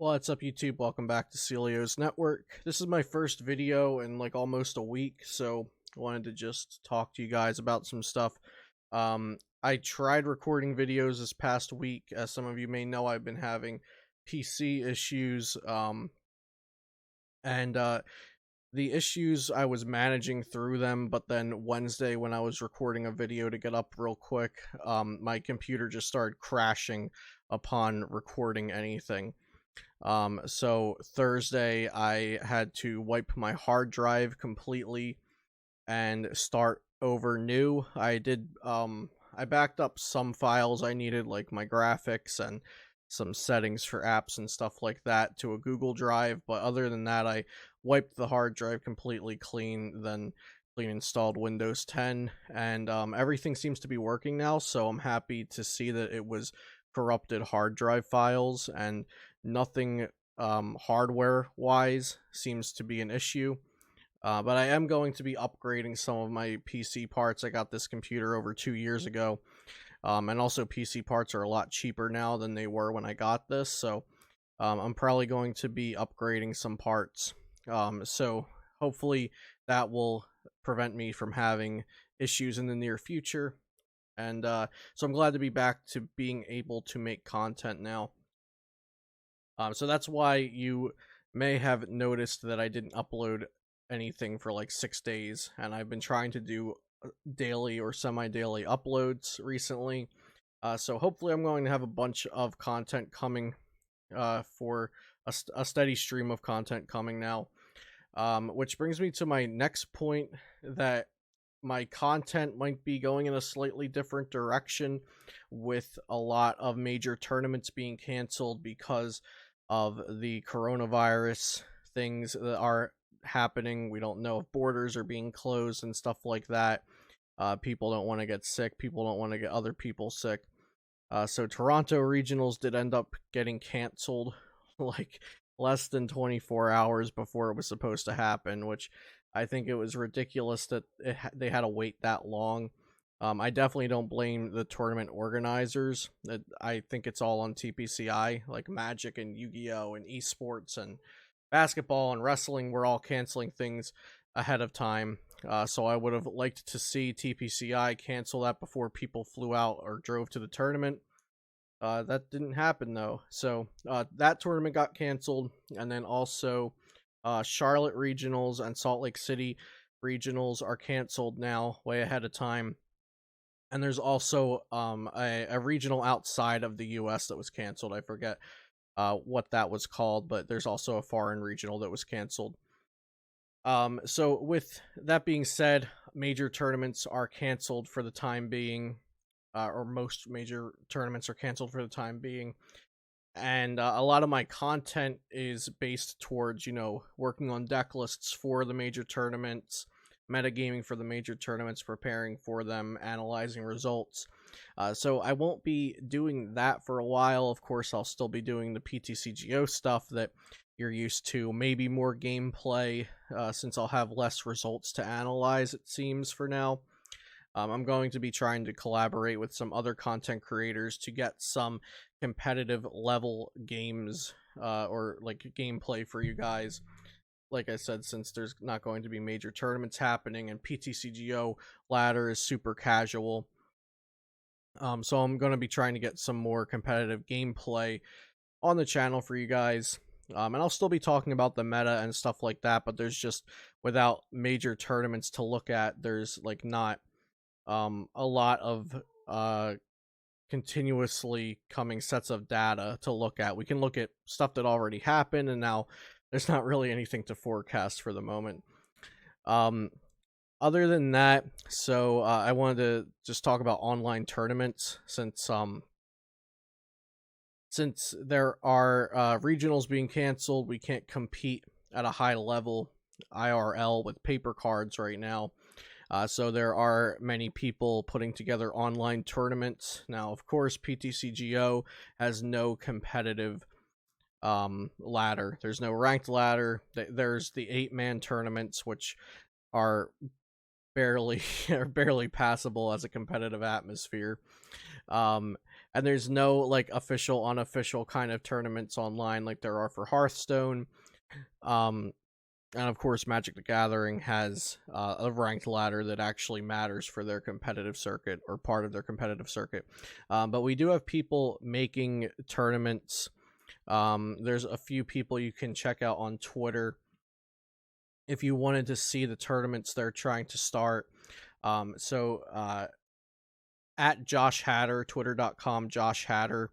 What's up, YouTube? Welcome back to Celio's Network. This is my first video in like almost a week, so I wanted to just talk to you guys about some stuff. I tried recording videos this past week. As some of you may know, I've been having PC issues, and the issues, I was managing through them, but then Wednesday when I was recording a video to get up real quick, my computer just started crashing upon recording anything. So Thursday I had to wipe my hard drive completely and start over new. I backed up some files I needed, like my graphics and some settings for apps and stuff like that, to a Google Drive, but other than that I wiped the hard drive completely clean, then installed Windows 10, and everything seems to be working now, so I'm happy to see that it was corrupted hard drive files and nothing hardware wise seems to be an issue. But I am going to be upgrading some of my PC parts. I got this computer over 2 years ago, and also PC parts are a lot cheaper now than they were when I got this, so I'm probably going to be upgrading some parts. So hopefully that will prevent me from having issues in the near future. And so I'm glad to be back to being able to make content now. So that's why you may have noticed that I didn't upload anything for like 6 days, and I've been trying to do daily or semi-daily uploads recently. So hopefully I'm going to have a bunch of content coming, for a steady stream of content coming now. Which brings me to my next point, that my content might be going in a slightly different direction, with a lot of major tournaments being canceled because of the coronavirus things that are happening. We don't know if borders are being closed and stuff like that. People don't want to get sick. People don't want to get other people sick. So Toronto regionals did end up getting canceled like less than 24 hours before it was supposed to happen, which I think it was ridiculous that they had to wait that long. I definitely don't blame the tournament organizers. I think it's all on TPCI, like Magic and Yu-Gi-Oh! And esports and basketball and wrestling were all canceling things ahead of time. So I would have liked to see TPCI cancel that before people flew out or drove to the tournament. That didn't happen though. So that tournament got canceled, and then also Charlotte regionals and Salt Lake City regionals are canceled now, way ahead of time. And there's also a regional outside of the US that was canceled. I forget what that was called, but there's also a foreign regional that was canceled. So with that being said, major tournaments are canceled for the time being, or most major tournaments are canceled for the time being. And a lot of my content is based towards, working on deck lists for the major tournaments, metagaming for the major tournaments, preparing for them, analyzing results. So I won't be doing that for a while. Of course, I'll still be doing the PTCGO stuff that you're used to, maybe more gameplay, since I'll have less results to analyze, it seems, for now. I'm going to be trying to collaborate with some other content creators to get some competitive level games, or like gameplay for you guys. Like I said, since there's not going to be major tournaments happening and PTCGO ladder is super casual. So I'm going to be trying to get some more competitive gameplay on the channel for you guys. And I'll still be talking about the meta and stuff like that, but there's just, without major tournaments to look at, there's like not a lot of continuously coming sets of data to look at. We can look at stuff that already happened, and now there's not really anything to forecast for the moment. Other than that, so I wanted to just talk about online tournaments, since there are regionals being canceled. We can't compete at a high level IRL with paper cards right now. So there are many people putting together online tournaments. Now, of course, PTCGO has no competitive ladder. There's no ranked ladder. There's the 8-man tournaments, which are barely passable as a competitive atmosphere. and there's no like official, unofficial kind of tournaments online like there are for Hearthstone. Um, and of course, Magic the Gathering has a ranked ladder that actually matters for their competitive circuit, or part of their competitive circuit. But we do have people making tournaments. There's a few people you can check out on Twitter if you wanted to see the tournaments they're trying to start. At Josh Hatter, twitter.com, Josh Hatter.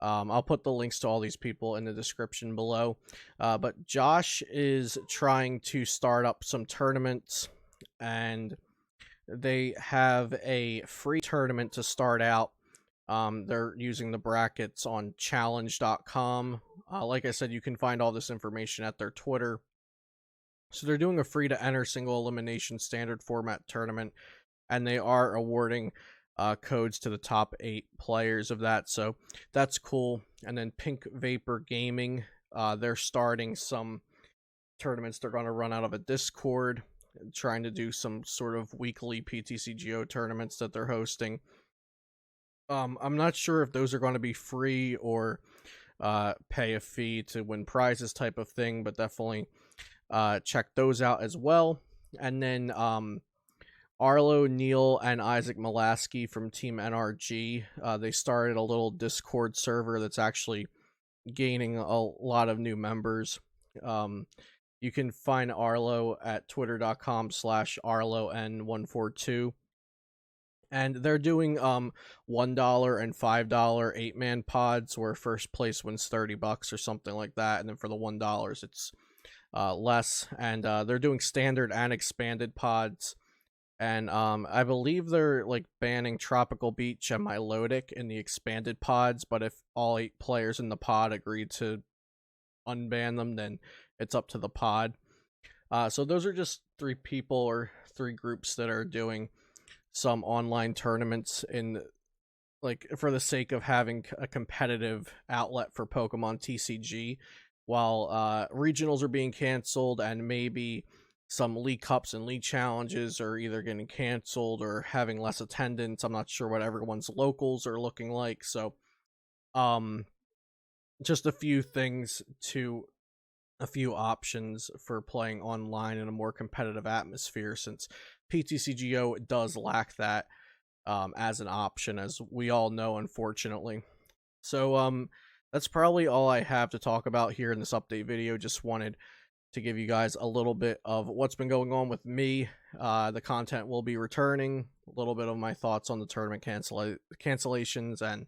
I'll put the links to all these people in the description below. But Josh is trying to start up some tournaments, and they have a free tournament to start out. They're using the brackets on challenge.com. Like I said, you can find all this information at their Twitter. So they're doing a free to enter single elimination standard format tournament, and they are awarding codes to the top 8 players of that, so that's cool. And then Pink Vapor Gaming, they're starting some tournaments. They're going to run out of a Discord, trying to do some sort of weekly PTCGO tournaments that they're hosting. I'm not sure if those are going to be free or pay a fee to win prizes type of thing, but definitely check those out as well. And then Arlo, Neil, and Isaac Molaski from Team NRG, they started a little Discord server that's actually gaining a lot of new members. You can find Arlo at twitter.com/ArloN142. And they're doing $1 and $5 8-man pods, where first place wins $30 or something like that. And then for the $1, it's less. And they're doing standard and expanded pods. And I believe they're like banning Tropical Beach and Milotic in the expanded pods, but if all 8 players in the pod agree to unban them, then it's up to the pod. So those are just 3 people or 3 groups that are doing some online tournaments in, like, for the sake of having a competitive outlet for Pokemon TCG, while regionals are being canceled, and maybe some League Cups and League Challenges are either getting canceled or having less attendance. I'm not sure what everyone's locals are looking like. So, just a few options for playing online in a more competitive atmosphere, since PTCGO does lack that as an option, as we all know, unfortunately. So, that's probably all I have to talk about here in this update video. Just wanted to give you guys a little bit of what's been going on with me. The content will be returning, a little bit of my thoughts on the tournament cancellations, and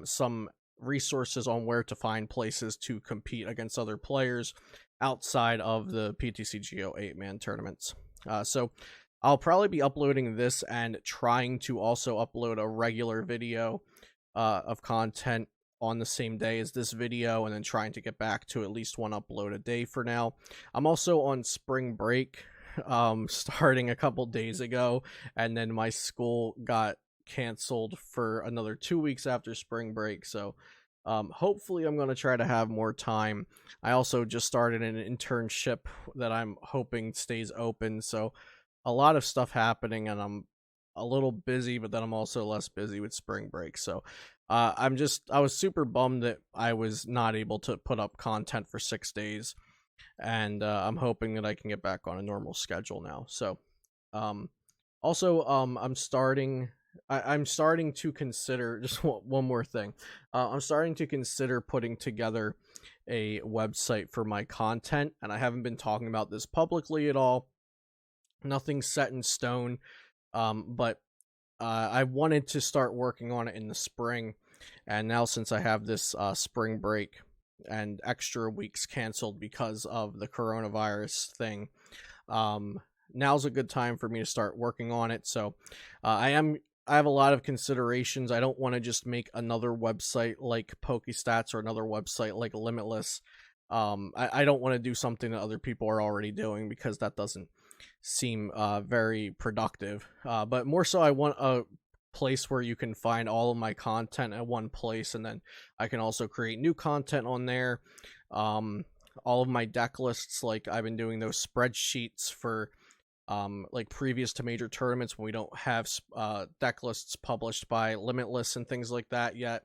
some resources on where to find places to compete against other players outside of the PTCGO 8-man tournaments. So I'll probably be uploading this and trying to also upload a regular video of content on the same day as this video, and then trying to get back to at least 1 upload a day for now. I'm also on spring break, starting a couple days ago, and then my school got canceled for another 2 weeks after spring break, so hopefully I'm going to try to have more time. I also just started an internship that I'm hoping stays open, so a lot of stuff happening, and I'm a little busy, but then I'm also less busy with spring break. So I was super bummed that I was not able to put up content for 6 days, and I'm hoping that I can get back on a normal schedule now. So I'm starting to consider, just one more thing. I'm starting to consider putting together a website for my content, and I haven't been talking about this publicly at all. Nothing's set in stone, but I wanted to start working on it in the spring, and now since I have this spring break and extra weeks canceled because of the coronavirus thing, now's a good time for me to start working on it. So I have a lot of considerations. I don't want to just make another website like PokeStats or another website like Limitless. I don't want to do something that other people are already doing, because that doesn't seem very productive. But more so, I want a place where you can find all of my content at one place, and then I can also create new content on there. All of my deck lists, like I've been doing those spreadsheets for like previous to major tournaments, when we don't have deck lists published by Limitless and things like that yet.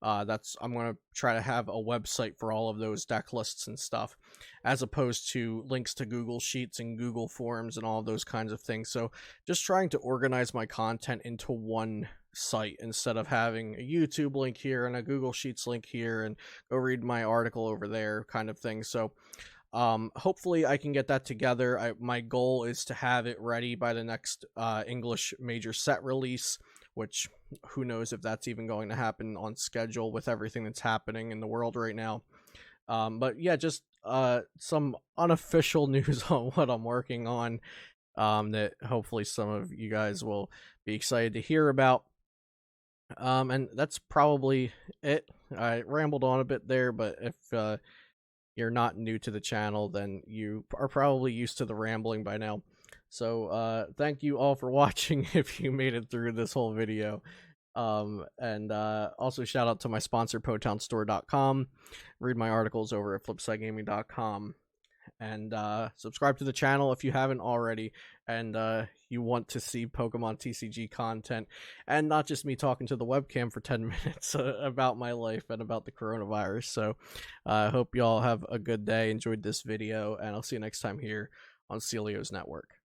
I'm going to try to have a website for all of those deck lists and stuff, as opposed to links to Google Sheets and Google Forms and all of those kinds of things. So just trying to organize my content into one site instead of having a YouTube link here and a Google Sheets link here and go read my article over there kind of thing. So hopefully I can get that together. My goal is to have it ready by the next English major set release, which who knows if that's even going to happen on schedule with everything that's happening in the world right now. But yeah, just some unofficial news on what I'm working on, that hopefully some of you guys will be excited to hear about. And that's probably it. I rambled on a bit there, but if you're not new to the channel, then you are probably used to the rambling by now. So thank you all for watching if you made it through this whole video. And also shout out to my sponsor, PotownStore.com. Read my articles over at flipsidegaming.com. And subscribe to the channel if you haven't already, and you want to see Pokemon TCG content, and not just me talking to the webcam for 10 minutes about my life and about the coronavirus. So I hope y'all have a good day, enjoyed this video, and I'll see you next time here on Celio's Network.